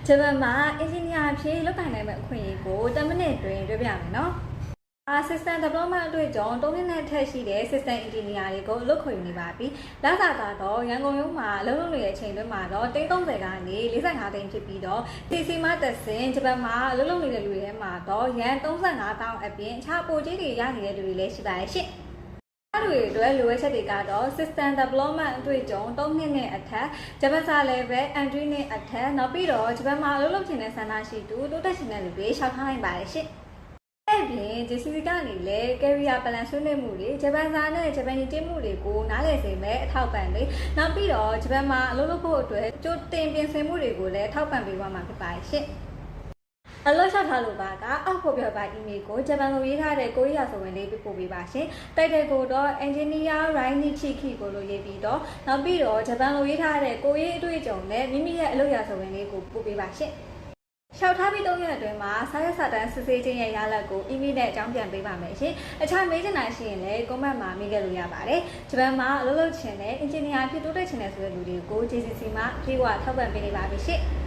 ဂျပန်မှာအင်ဂျင်နီယာဖြစ်လုပ်ကိုင်နိုင်မဲ့အခွင့်အရေးကို10မိနစ်တွင်တွေ့ပြမယ်နော်။ System Development အတွေ့အကြုံ3နှစ်နဲ့ထက်ရှိတဲ့ System Engineer တွေကိုလုပ်ခွင့်နေပါပြီ။လစာကတော့ရန်ကုန်ရုံးမှာအလုပ်လုပ်နေတဲ့အချိန်တွင်းမှာတော့30ကနေ45သိန်းဖြစ်ပြီးတော့ TC မှာတက်ဆင်ဂျပန်မှာအလုပ်လုပ်နေတဲ့လူတွေထဲမှာတော့ရန်35တောင်းအပြင်အခြားပိုကြီးတွေရနေတဲ့လူတွေလည်းရှိပါတယ်ရှင့်။တွေအတွက်လိုအပ်ချက်တွေကတော့ System Development အတွေ့အကြုံ3နှစ်နဲ့အထက်ဂျပန်စာ level entry နဲ့အထက်နောက်ပြီးတော့ဂျပန်မှာအလုပ်လုပ်နေတဲ့ဆန္ဒရှိသူတိုးတက်ရှင်တဲ့လူတွေရှောက်ထားနိုင်ပါတယ်ရှင့်။အဲ့ပြင် JCC ကနေလည်း career plan ဆွေးနွေးမှုတွေဂျပန်စာနဲ့ဂျပန်ရည်ကျင်းမှုတွေကိုနားလည်စေမဲ့အထောက်ပံ့တွေနောက်ပြီးတော့ဂျပန်မှာအလုပ်လုပ်ဖို့အတွက်ကြိုတင်ပြင်ဆင်မှုတွေကိုလည်းထောက်ပံ့ပေးသွားမှာဖြစ်ပါတယ်ရှင့်။အလုပ်ရှောက်ထားလို့ပါကအောက်ဖို့ပြပါ email ကိုဂျပန်လိုရေးထားတဲ့ကိုရီးယားဆိုဝင်လေးပို့ပေးပါရှင်။တိုက်တယ်ကိုတော့ engineer Rainichiki ကိုလိုရေးပြီးတော့နောက်ပြီးတော့ဂျပန်လိုရေးထားတဲ့ကိုရေးအတွေ့အကြုံနဲ့မိမိရဲ့အလုပ်ရာဆိုဝင်လေးကိုပို့ပေးပါရှင်။ရှောက်ထားပြီး3ရက်အတွင်းမှာစာရွက်စာတမ်းစစ်ဆေးခြင်းရဲ့ရလဒ်ကို email နဲ့အကြောင်းပြန်ပေးပါမယ်ရှင်။အခြားမေးချင်တာရှိရင်လည်း comment မှာမေးခဲ့လို့ရပါတယ်။ဂျပန်မှာအလုပ်လုပ်ချင်တဲ့ engineer ဖြစ်တိုးတက်ချင်တဲ့ဆိုတဲ့လူတွေကို JCC မှာပြေဝထောက်ပံ့ပေးနေပါပြီရှင်။